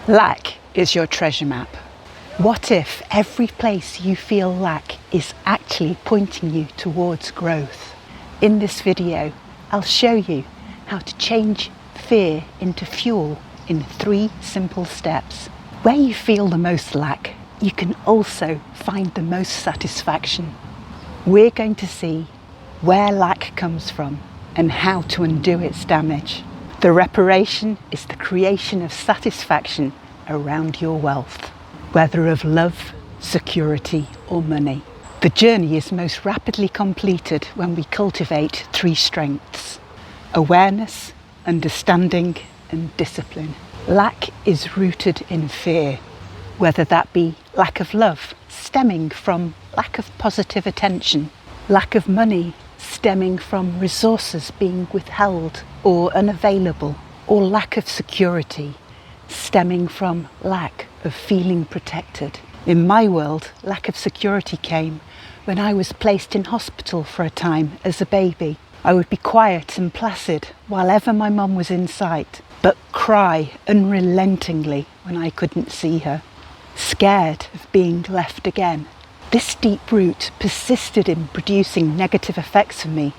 Lack is your treasure map. What if every place you feel lack is actually pointing you towards growth? In this video, I'll show you how to change fear into fuel in 3 simple steps. Where you feel the most lack, you can also find the most satisfaction. We're going to see where lack comes from and how to undo its damage. The reparation is the creation of satisfaction around your wealth, whether of love, security or money. The journey is most rapidly completed when we cultivate 3 strengths: awareness, understanding and discipline. Lack is rooted in fear, whether that be lack of love stemming from lack of positive attention, lack of money stemming from resources being withheld or unavailable, or lack of security stemming from lack of feeling protected. In my world, lack of security came when I was placed in hospital for a time as a baby. I would be quiet and placid while ever my mum was in sight, but cry unrelentingly when I couldn't see her, scared of being left again. This deep root persisted in producing negative effects for me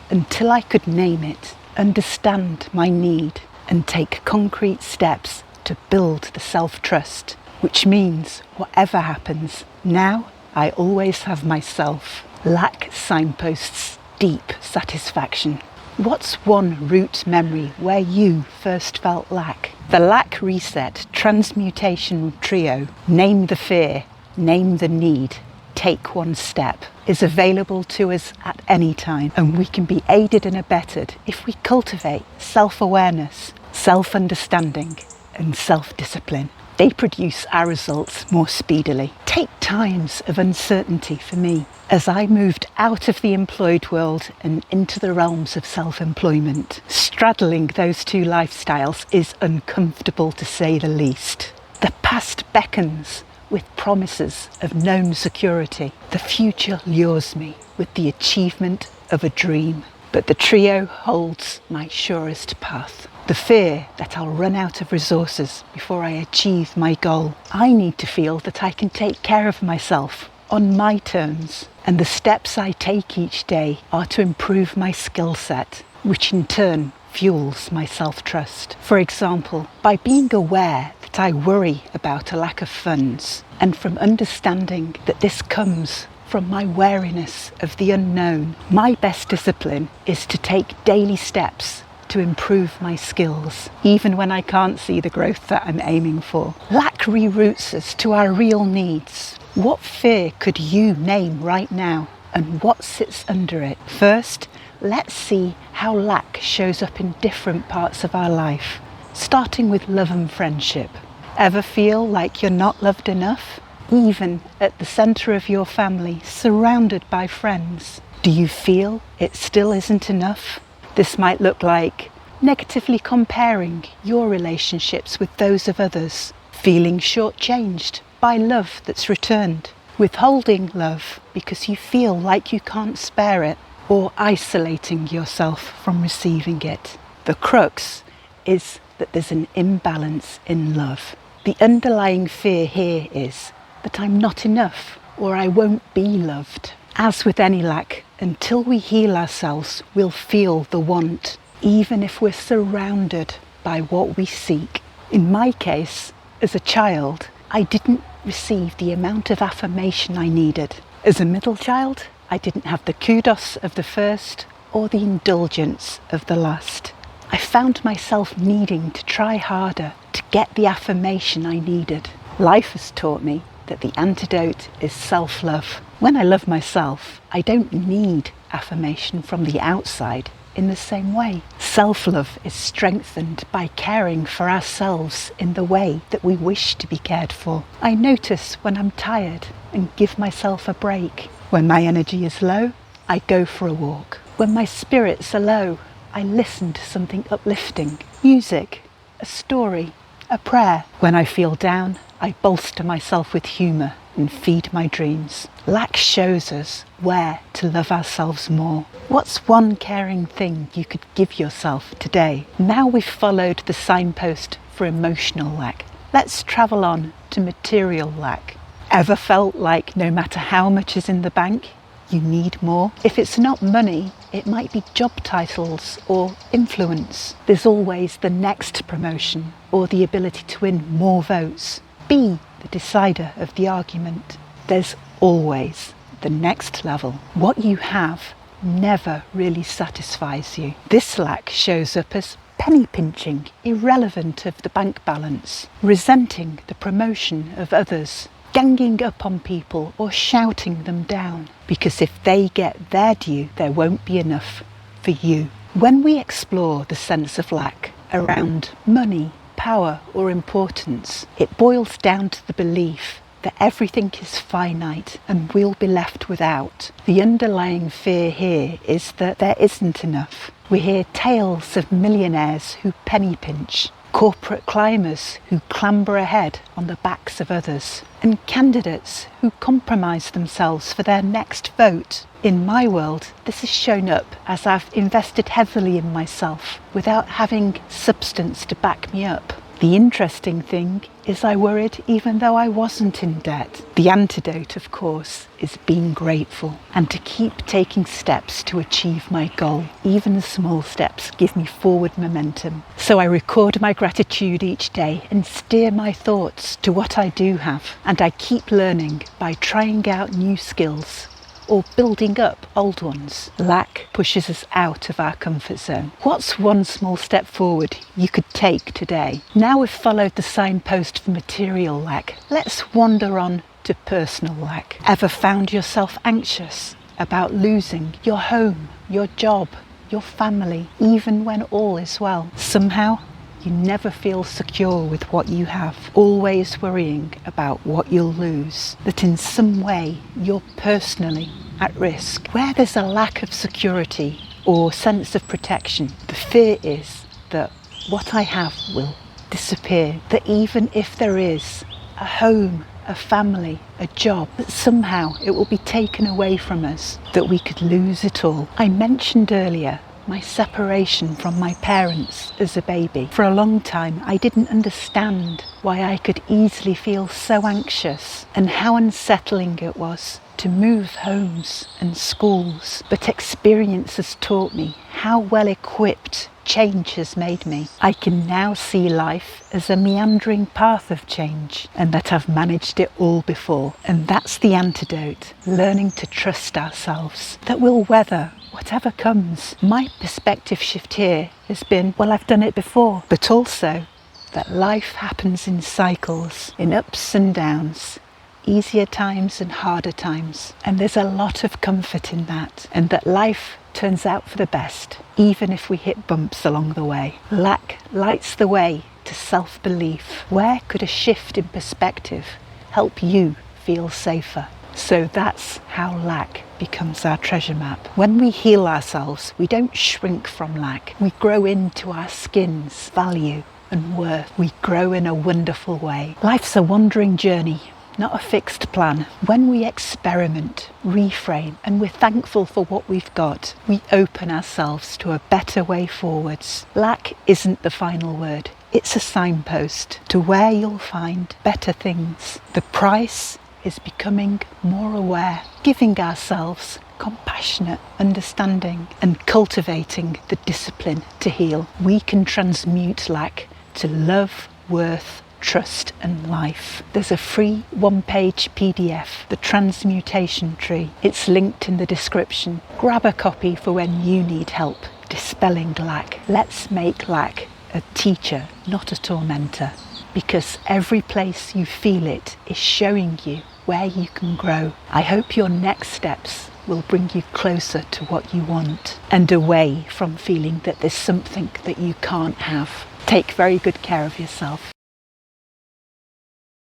until I could name it, understand my need, and take concrete steps to build the self-trust, which means whatever happens, now I always have myself. Lack signposts deep satisfaction. What's one root memory where you first felt lack? The Lack Reset Transmutation Trio, Name the Fear, Name the Need, Take One Step, is available to us at any time, and we can be aided and abetted if we cultivate self-awareness, self-understanding and self-discipline. They produce our results more speedily. Take times of uncertainty for me. As I moved out of the employed world and into the realms of self-employment, straddling those 2 lifestyles is uncomfortable to say the least. The past beckons with promises of known security. The future lures me with the achievement of a dream. But the trio holds my surest path. The fear that I'll run out of resources before I achieve my goal. I need to feel that I can take care of myself on my terms, and the steps I take each day are to improve my skill set, which in turn fuels my self-trust. For example, by being aware that I worry about a lack of funds, and from understanding that this comes from my wariness of the unknown, my best discipline is to take daily steps to improve my skills, even when I can't see the growth that I'm aiming for. Lack reroutes us to our real needs. What fear could you name right now, and what sits under it? First, let's see how lack shows up in different parts of our life, starting with love and friendship. Ever feel like you're not loved enough? Even at the centre of your family, surrounded by friends? Do you feel it still isn't enough? This might look like negatively comparing your relationships with those of others, feeling shortchanged by love that's returned, withholding love because you feel like you can't spare it, or isolating yourself from receiving it. The crux is that there's an imbalance in love. The underlying fear here is that I'm not enough, or I won't be loved. As with any lack, until we heal ourselves, we'll feel the want, even if we're surrounded by what we seek. In my case, as a child, I didn't receive the amount of affirmation I needed. As a middle child, I didn't have the kudos of the first or the indulgence of the last. I found myself needing to try harder to get the affirmation I needed. Life has taught me that the antidote is self-love. When I love myself, I don't need affirmation from the outside in the same way. Self-love is strengthened by caring for ourselves in the way that we wish to be cared for. I notice when I'm tired and give myself a break. When my energy is low, I go for a walk. When my spirits are low, I listen to something uplifting. Music, a story, a prayer. When I feel down, I bolster myself with humour and feed my dreams. Lack shows us where to love ourselves more. What's one caring thing you could give yourself today? Now we've followed the signpost for emotional lack, let's travel on to material lack. Ever felt like no matter how much is in the bank, you need more? If it's not money, it might be job titles or influence. There's always the next promotion or the ability to win more votes. Be the decider of the argument. There's always the next level. What you have never really satisfies you. This lack shows up as penny pinching, irrelevant of the bank balance, resenting the promotion of others, ganging up on people or shouting them down, because if they get their due, there won't be enough for you. When we explore the sense of lack around money, power or importance, it boils down to the belief that everything is finite and we'll be left without. The underlying fear here is that there isn't enough. We hear tales of millionaires who penny pinch, corporate climbers who clamber ahead on the backs of others, and candidates who compromise themselves for their next vote. In my world, this has shown up as I've invested heavily in myself without having substance to back me up. The interesting thing is I worried even though I wasn't in debt. The antidote, of course, is being grateful and to keep taking steps to achieve my goal. Even small steps give me forward momentum. So I record my gratitude each day and steer my thoughts to what I do have. And I keep learning by trying out new skills or building up old ones. Lack pushes us out of our comfort zone. What's one small step forward you could take today? Now we've followed the signpost for material lack, let's wander on to personal lack. Ever found yourself anxious about losing your home, your job, your family, even when all is well? Somehow, you never feel secure with what you have, always worrying about what you'll lose, that in some way you're personally at risk. Where there's a lack of security or sense of protection, the fear is that what I have will disappear, that even if there is a home, a family, a job, that somehow it will be taken away from us, that we could lose it all. I mentioned earlier my separation from my parents as a baby. For a long time, I didn't understand why I could easily feel so anxious and how unsettling it was to move homes and schools. But experience has taught me how well equipped change has made me. I can now see life as a meandering path of change and that I've managed it all before. And that's the antidote, learning to trust ourselves, that we'll weather whatever comes. My perspective shift here has been, well, I've done it before, but also that life happens in cycles, in ups and downs, easier times and harder times. And there's a lot of comfort in that, and that life turns out for the best, even if we hit bumps along the way. Lack lights the way to self-belief. Where could a shift in perspective help you feel safer? So that's how lack becomes our treasure map. When we heal ourselves, we don't shrink from lack. We grow into our skin's value and worth. We grow in a wonderful way. Life's a wandering journey, not a fixed plan. When we experiment, reframe, and we're thankful for what we've got, we open ourselves to a better way forwards. Lack isn't the final word. It's a signpost to where you'll find better things. The price is becoming more aware, giving ourselves compassionate understanding and cultivating the discipline to heal. We can transmute lack to love, worth, trust and life. There's a free one-page PDF, The Transmutation Tree. It's linked in the description. Grab a copy for when you need help dispelling lack. Let's make lack a teacher, not a tormentor, because every place you feel it is showing you where you can grow. I hope your next steps will bring you closer to what you want and away from feeling that there's something that you can't have. Take very good care of yourself.